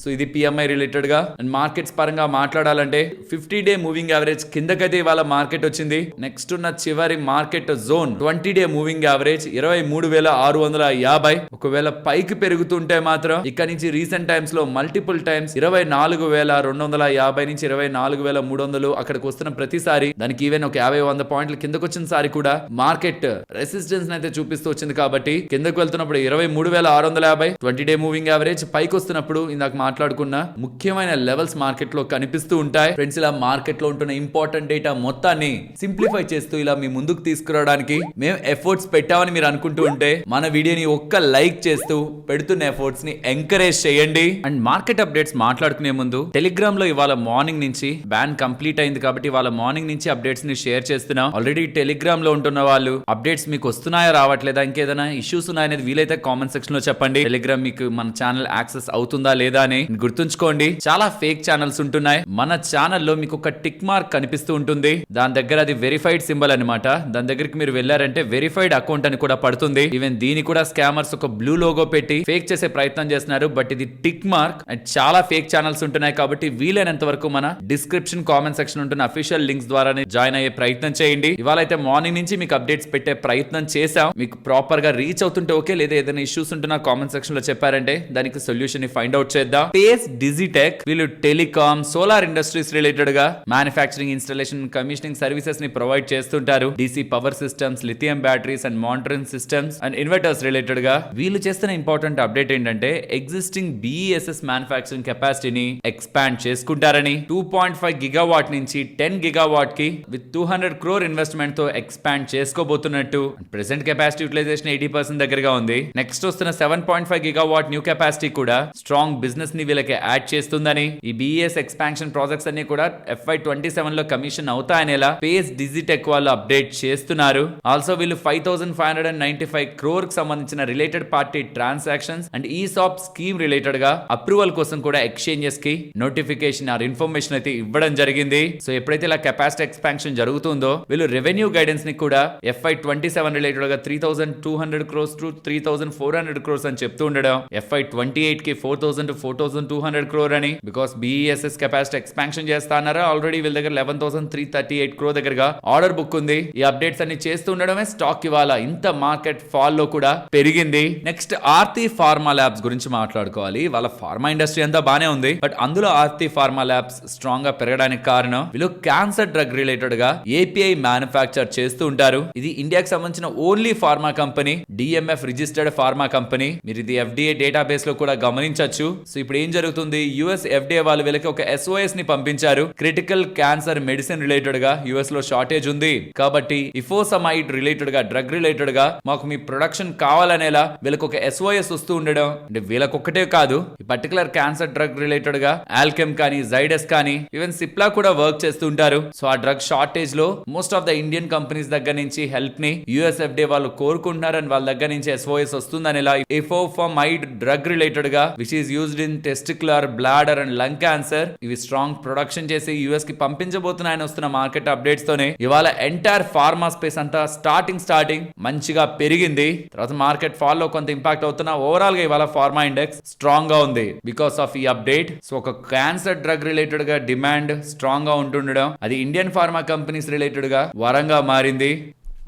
సో ఇది PMI రిలేటెడ్ గా. అండ్ మార్కెట్స్ పరంగా మాట్లాడాలంటే 50-day మూవింగ్ యావరేజ్ కిందకైతే ఇవాళ మార్కెట్ వచ్చింది. నెక్స్ట్ ఉన్న చివరి market zone 20-day moving average 23,650. ఒకవేళ పైకి పెరుగుతుంటే మాత్రం ఇక్కడ నుంచి రీసెంట్ టైమ్స్ లో మల్టిపుల్ టైమ్స్ 24,250 నుంచి 24,300 అక్కడికి వస్తున్న ప్రతిసారి దానికి ఈవెన్ ఒక 50-100 పాయింట్లు కిందకు వచ్చిన సారి కూడా మార్కెట్ రెసిస్టెన్స్ అయితే చూపిస్తూ వచ్చింది. కాబట్టి కిందకు వెళ్తున్నప్పుడు 23,650 20-day మూవింగ్ యావరేజ్, పైకి వస్తున్నప్పుడు ఇందాక మాట్లాడుకున్న ముఖ్యమైన లెవెల్స్ మార్కెట్ లో కనిపిస్తూ ఉంటాయి. ఫ్రెండ్స్, ఇలా మార్కెట్ లో ఉంటున్న ఇంపార్టెంట్ డేటా మొత్తాన్ని సింప్లిఫై చేస్తూ ఇలా మీ ముందుకు తీసుకురావడానికి మేము ఎఫర్ట్స్ పెట్టామని మీరు అనుకుంటూ ఉంటే మన వీడియోని ఒక్క లైక్ చేస్తూ పెడుతున్న ఎఫర్ట్స్ ని ఎంకరేజ్ చేయండి. అండ్ మార్కెట్ అప్డేట్స్ మాట్లాడుకునే ముందు టెలిగ్రామ్ లో ఇవాళ మార్నింగ్ నుంచి బ్యాన్ కంప్లీట్ అయింది కాబట్టి ఇవాళ మార్నింగ్ నుంచి అప్డేట్స్ ని షేర్ చేస్తున్నాం. ఆల్రెడీ టెలిగ్రామ్ లో ఉంటున్న వాళ్ళు అప్డేట్స్ మీకు వస్తున్నాయా రావట్లేదా, ఇంకేదైనా ఇష్యూస్ ఉన్నాయనేది వీలైతే కామెంట్ సెక్షన్ లో చెప్పండి. టెలిగ్రామ్ మీకు మన ఛానల్ యాక్సెస్ అవుతుందా లేదా అని గుర్తుంచుకోండి. చాలా ఫేక్ ఛానల్స్ ఉంటున్నాయి. మన ఛానల్లో మీకు ఒక టిక్ మార్క్ కనిపిస్తూ ఉంటుంది, దాని దగ్గర అది వెరిఫైడ్ సింబల్ అన్నమాట. దాని దగ్గరికి మీరు వెళ్ళారంటే వెరిఫైడ్ అకౌంట్ అని కూడా పడుతుంది. ఈవెన్ దీని కూడా స్కామర్స్ ఒక బ్లూ లోగో పెట్టి ఫేక్ చేసే ప్రయత్నం చేస్తున్నారు. బట్ ఇది టిక్ మార్క్. అండ్ చాలా ఫేక్ ఛానల్స్ ఉంటున్నాయి కాబట్టి వీలైనంత వరకు మన డిస్క్రిప్షన్ కామెంట్ సెక్షన్ ఉంటున్న అఫీషియల్ లింక్స్ ద్వారానే జాయిన్ అయ్యే ప్రయత్నం చేయండి. ఇవాళ అయితే మార్నింగ్ నుంచి మీకు అప్డేట్స్ పెట్టే ప్రయత్నం చేసాం. మీకు ప్రాపర్ గా రీచ్ అవుతుంటే ఓకే, లేదా ఏదైనా ఇష్యూస్ ఉంటున్నా కామెంట్ సెక్షన్ లో చెప్పారంటే దానికి సొల్యూషన్ ని ఫైండ్ అవుట్ చేద్దాం. పేస్ డిజిటెక్ వీళ్ళు టెలికాం, సోలార్ ఇండస్ట్రీస్ రిలేటెడ్ గా మ్యానుఫ్యాక్చరింగ్, ఇన్స్టాలేషన్, కమిషనింగ్ సర్వీసెస్ ని ప్రొవైడ్ చేస్తుంటారు. DC power systems, lithium batteries and monitoring systems and inverters related గా వీళ్ళు చేస్తున్న ఇంపార్టెంట్ అప్డేట్ ఏంటంటే ఎగ్జిస్టింగ్ BESS మ్యానుఫ్యాక్చరింగ్ కెపాసిటీని ఎక్స్పాండ్ చేసుకుంటారని. 2.5 gigawatt నుంచి 10 gigawatt కి విత్ 200 crore ఇన్వెస్ట్మెంట్ తో ఎక్స్పాండ్ చేసుకోబోతున్నట్టు. ప్రెసెంట్ కెపాసిటీ యూటిలైజేషన్ 80% దగ్గరగా ఉంది. నెక్స్ట్ వస్తున్న 7.5 gigawatt న్యూ కెపాసిటీ కూడా స్ట్రాంగ్ బిజినెస్ బిజినెస్ ని వీళ్ళకి యాడ్ చేస్తుందని, ఈ బిఎస్ ఎక్స్పాన్షన్ ప్రాజెక్ట్స్ అన్ని కూడా FY27 లో కమిషన్ అవుతాయనేలా పేస్ డిజిటెక్ వాళ్ళు అప్డేట్ చేస్తున్నారు. ఆల్సో వీళ్ళు 5595 crore కి సంబంధించిన related party transactions and ESOP scheme related గా అప్రూవల్ కోసం కూడా ఎక్స్చేంజెస్ కి నోటిఫికేషన్ ఆర్ ఇన్ఫర్మేషన్ అయితే ఇవ్వడం జరిగింది. సో ఎప్పుడైతే ఇలా కెపాసిటీ ఎక్స్పాన్షన్ జరుగుతుందో వీళ్ళు రెవెన్యూ గైడెన్స్ ని కూడా FY27 రిలేటెడ్ గా 3200 crores to 3400 crores అని చెప్తూ ఉండడం, FY28 కి 4000 to 4200 crore అని, బికాస్ బిఎస్ఎస్ కెపాసిటీ ఎక్స్పాన్షన్ చేస్తా అన్నారా. ఆల్రెడీ వీళ్ళ దగ్గర 11338 crore దగ్గరగా ఆర్డర్ బుక్ ఉంది. ఈ అప్డేట్స్ అన్ని చేస్తూ ఉండడమే స్టాక్ ఇవాళ ఇంత మార్కెట్ ఫాల్ లో కూడా పెరిగింది. నెక్స్ట్ ఆర్తి ఫార్మా ల్యాబ్స్ గురించి మాట్లాడుకోవాలి. వాళ్ళ ఫార్మా ఇండస్ట్రీ అంతా బానే ఉంది, బట్ అందులో ఆర్తి ఫార్మా ల్యాబ్స్ స్ట్రాంగ్ గా పెరగడానికి కారణం వీళ్ళు క్యాన్సర్ డ్రగ్ రిలేటెడ్ గా ఏపీఐ మ్యానుఫ్యాక్చర్ చేస్తూ ఉంటారు. ఇది ఇండియాకి సంబంధించిన only pharma company, DMF registered pharma company. మీరు ఇది FDA డేటాబేస్ లో కూడా గమనించవచ్చు. సో ఇప్పుడు ఏం జరుగుతుంది, US FDA వాళ్ళు వీళ్ళకి ఒక SOS ని పంపించారు. క్రిటికల్ క్యాన్సర్ మెడిసిన్ రిలేటెడ్ గా US లో షార్టేజ్ ఉంది కాబట్టి ఇఫోసమైడ్ రిలేటెడ్ గా డ్రగ్ రిలేటెడ్ గా మాకు మీ ప్రొడక్షన్ కావాలనేలా వీళ్ళకి ఒక SOS వస్తూ ఉండడం. అంటే వీళ్ళకొక్కటే కాదు, ఈ పర్టికులర్ క్యాన్సర్ డ్రగ్ రిలేటెడ్ గా ఆల్కెమ్ కానీ, జైడస్ కానీ, ఈవెన్ సిప్లా కూడా వర్క్ చేస్తూ ఉంటారు. సో ఆ డ్రగ్ షార్టేజ్ లో most of the Indian companies దగ్గర నుంచి హెల్ప్ ని US FDA వాళ్ళు కోరుకుంటున్నారని వాళ్ళ దగ్గర నుంచి SOS వస్తుందనేలా ఇఫోఫమైడ్ డ్రగ్ రిలేటెడ్ గా which is used in testicular, bladder and lung cancer ఇవి స్ట్రాంగ్ ప్రొడక్షన్ చేసి US కి పంపించబోతున్నాయని వస్తున్న మార్కెట్ అప్డేట్స్ తోనే ఇవాళ ఎంటైర్ ఫార్మా స్పేస్ అంతా స్టార్టింగ్ మంచిగా పెరిగింది. తర్వాత మార్కెట్ ఫాల్ లో కొంత ఇంపాక్ట్ అవుతున్నా ఓవరాల్ గా ఇవాళ ఫార్మా ఇండెక్స్ స్ట్రాంగ్ గా ఉంది బికాస్ ఆఫ్ ఈ అప్డేట్. సో ఒక క్యాన్సర్ డ్రగ్ రిలేటెడ్ గా డిమాండ్ స్ట్రాంగ్ గా ఉంటుండడం, అది ఇండియన్ ఫార్మా కంపెనీస్ రిలేటెడ్ గా వరంగా మారింది.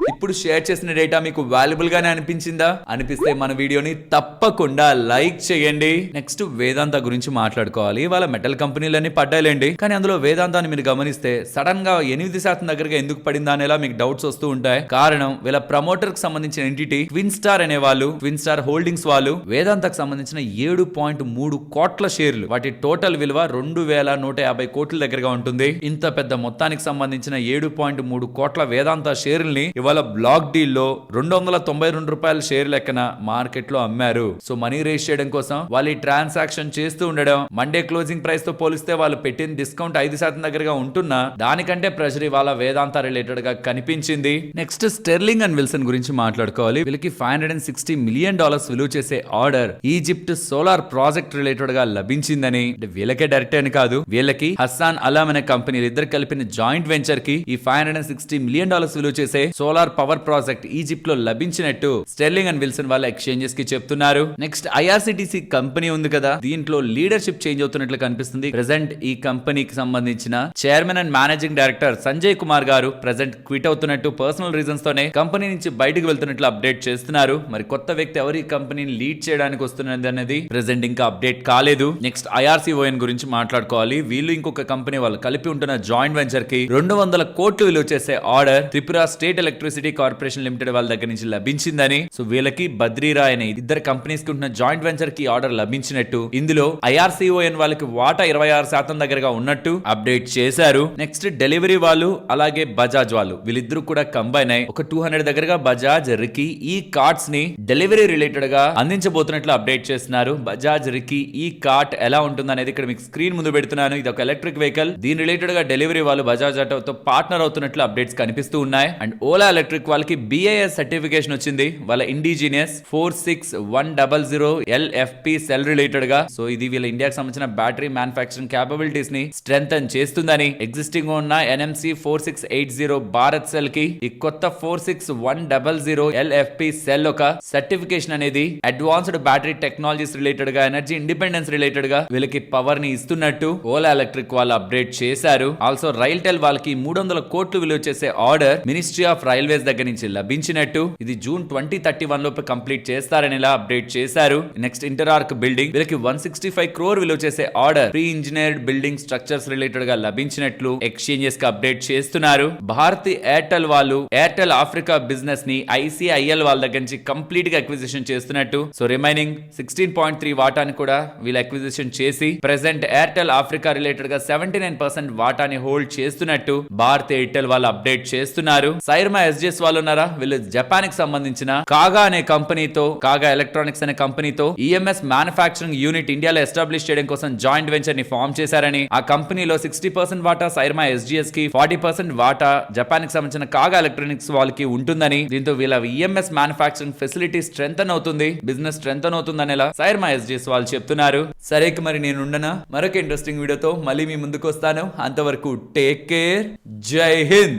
ఇప్పుడు షేర్ చేసిన డేటా మీకు వాల్యుబుల్ గానే అనిపించిందా? అనిపిస్తే మన వీడియోని తప్పకుండా లైక్ చేయండి. నెక్స్ట్ వేదాంత గురించి మాట్లాడుకోవాలి. వాళ్ళ మెటల్ కంపెనీలన్నీ పడ్డాయిలేండి, కానీ అందులో వేదాంతాన్ని మీరు గమనిస్తే సడన్ గా 8% దగ్గరగా ఎందుకు పడిందా అనేలా మీకు డౌట్స్ వస్తూ ఉంటాయి. కారణం వీళ్ళ ప్రమోటర్ కి సంబంధించిన ఎంటిటీ ట్విన్ స్టార్ అనే వాళ్ళు, ట్విన్ స్టార్ హోల్డింగ్స్ వాళ్ళు వేదాంతకు సంబంధించిన 7.3 కోట్ల షేర్లు, వాటి టోటల్ విలువ 2150 కోట్ల దగ్గరగా ఉంటుంది. ఇంత పెద్ద మొత్తానికి సంబంధించిన 7.3 కోట్ల వేదాంత షేర్లని ఇవాళ బ్లాక్ డీల్ లో 292 రూపాయల షేర్ లెక్కన మార్కెట్ లో అమ్మారు. సో మనీ రేస్ చేయడం కోసం వాళ్ళు ఈ ట్రాన్సాక్షన్ చేస్తూ ఉండడం, మండే క్లోజింగ్ ప్రైస్ తో పోలిస్తే వాళ్ళు పెట్టిన డిస్కౌంట్ 5% దగ్గరగా ఉంటున్నా దానికంటే ప్రెషర్ ఇవాళ వేదాంత రిలేటెడ్ గా కనిపించింది. నెక్స్ట్ స్టెర్లింగ్ అండ్ విల్సన్ గురించి మాట్లాడుకోవాలి. వీళ్ళకి $560 మిలియన్ విలువ చేసే order Egypt solar project related గా లభించిందని, వీళ్ళకే డైరెక్ట్ అని కాదు, వీళ్ళకి హస్సాన్ అలామ్ అనే కంపెనీలు ఇద్దరు కలిపిన జాయింట్ వెంచర్ కి ఈ $560 మిలియన్ విలువ చేసే సోలార్ పవర్ ప్రాజెక్ట్ ఈజిప్ట్ లో లభించినట్టు స్టెర్లింగ్ అండ్ విల్సన్ వాళ్ళ ఎక్స్చేంజెస్ కి చెప్తున్నారు. నెక్స్ట్ IRCTC కంపెనీ ఉంది కదా, దీంట్లో లీడర్షిప్ చేంజ్ అవుతున్నట్లు కనిపిస్తుంది. ప్రెసెంట్ ఈ కంపెనీకి సంబంధించిన chairman and managing director Sanjay Kumar గారు ప్రెసెంట్ క్విట్ అవుతున్నట్టు, పర్సనల్ రీజన్స్ తోనే కంపెనీ నుంచి బయటకు వెళ్తున్నట్లు అప్డేట్ చేస్తున్నారు. మరి కొత్త వ్యక్తి ఎవరు ఈ కంపెనీని లీడ్ చేయడానికి వస్తున్నది అనేది ప్రెసెంట్ ఇంకా అప్డేట్ కాలేదు. నెక్స్ట్ IRCON గురించి మాట్లాడుకోవాలి. వీళ్ళు ఇంకొక కంపెనీ వాళ్ళు కలిపి ఉంటున్న జాయింట్ వెంచర్ కి 200 కోట్లు విలువ చేసే order Tripura state electricity corporation limited వాళ్ళ దగ్గర నుంచి లభించిందని, సో వీళ్ళకి బద్రీరాయ్ అనే ఇద్దరు కంపెనీస్ కి ఉంటున్న జాయింట్ వెంచర్ కి ఆర్డర్ లభించినట్టు, ఇందులో IRCON వాళ్ళకి వాటా 26% దగ్గరగా ఉన్నట్టు అప్డేట్ చేశారు. నెక్స్ట్ డెలివరీ వాళ్ళు అలాగే బజాజ్ వాళ్ళు వీళ్ళిద్దరూ కూడా కంబైన్ అయి ఒక 200 దగ్గరగా బజాజ్ రికి ఈ కార్డ్స్ ని డెలివరీ రిలేటెడ్ గా అందించబోతున్నట్లు అప్డేట్ చేస్తున్నారు. బజాజ్ రికి ఈ కార్ట్ ఎలా ఉంటుంది అనేది ఇక్కడ మీకు స్క్రీన్ ముందు పెడుతున్నాను. ఇది ఒక ఎలక్ట్రిక్ వెహికల్, దీని రిలేటెడ్ గా డెలివరీ వాళ్ళు బజాజ్ ఆటోతో పార్ట్నర్ అవుతున్నట్లు అప్డేట్స్ కనిపిస్తూ ఉన్నాయి. అండ్ ఓలా ఎలక్ట్రిక్ వాళ్ళకి BIS సర్టిఫికేషన్ వచ్చింది వాళ్ళ ఇండిజినియస్ 46100 LFP సెల్ రిలేటెడ్ గా. సో ఇది వీళ్ళ ఇండియాకి సంబంధించిన బ్యాటరీ మ్యానుఫ్యాక్చరింగ్ క్యాపబిలిటీస్ ని స్ట్రెంథెన్ చేస్తుందని, ఎగ్జిస్టింగ్ ఉన్న NMC 4680 భారత్ సెల్ కి ఈ కొత్త 46100 LFP సెల్ ఒక సర్టిఫికేషన్ అనేది అడ్వాన్స్డ్ బ్యాటరీ టెక్నాలజీస్ రిలేటెడ్ గా, ఎనర్జీ ఇండిపెండెన్స్ రిలేటెడ్ గా వీళ్ళకి పవర్ ని ఇస్తున్నట్టు ఓలా ఎలక్ట్రిక్ వాళ్ళు అప్డేట్ చేశారు. ఆల్సో రైల్టెల్ వాళ్ళకి 300 కోట్లు విలువ చేసే ఆర్డర్ మినిస్ట్రీ ఆఫ్ రైల్వేస్ దగ్గర నుంచి లభించినట్టు, ఇది జూన్ 2031 లోపు కంప్లీట్ చేస్తారని ఇలా అప్డేట్ చేశారు. నెక్స్ట్ ఇంటరార్క్ బిల్డింగ్ వీళ్ళకి 165 క్రోర్ విలువ చేసే order pre engineered building structures related గా లభించినట్లు ఎక్స్చేంజెస్ కి అప్డేట్ చేస్తున్నారు. భారతి ఎయిర్టెల్ వాళ్ళు ఎయిర్టెల్ ఆఫ్రికా బిజినెస్ ని ICIL వాళ్ళ దగ్గర నుంచి కంప్లీట్ గా అక్విజిషన్ చేస్తున్నట్టు, సో రిమైనింగ్ 16.3 వాటాని కూడా వీళ్ళు అక్విజిషన్ చేసి ప్రెసెంట్ ఎయిర్టెల్ ఆఫ్రికా రిలేటెడ్ గా 79% వాటాని హోల్డ్ చేస్తున్నట్టు భారతి ఎయిర్టెల్ వాళ్ళు అప్డేట్ చేస్తున్నారు. సైర్మా ఎస్జిఎస్ వాళ్ళు ఉన్నారా, వీళ్ళు జపాన్ కి సంబంధించిన కాగా అనే కంపెనీతో, కాగా ఎలక్ట్రానిక్స్ అనే కంపెనీతో ఈఎంఎస్ మ్యానుఫాక్చరింగ్ యూనిట్ ఇండియాలో ఎస్టాబ్లిష్ చేయడం కోసం జాయింట్ వెంచర్ ని ఫామ్ చేశారని, ఆ కంపెనీలో 60% వాటా సైర్మా ఎస్జిఎస్ కి, 40% వాటా జపాన్ కి సంబంధించిన కాగా ఎలక్ట్రానిక్స్ వాళ్ళకి ఉంటుందని, దీంతో వీళ్ళ ఈఎంఎస్ మ్యానుఫాక్చరింగ్ ఫెసిలిటీ స్ట్రెంథన్ అవుతుంది, బిజినెస్ స్ట్రెంథన్ అవుతుంది అనేలా సైర్మా ఎస్జిఎస్ వాళ్ళు చెప్తున్నారు. సరే మరి నేను ఉండనా, మరొక ఇంట్రెస్టింగ్ వీడియోతో మళ్ళీ మీ ముందుకు వస్తాను. అంతవరకు టేక్ కేర్, జై హింద్.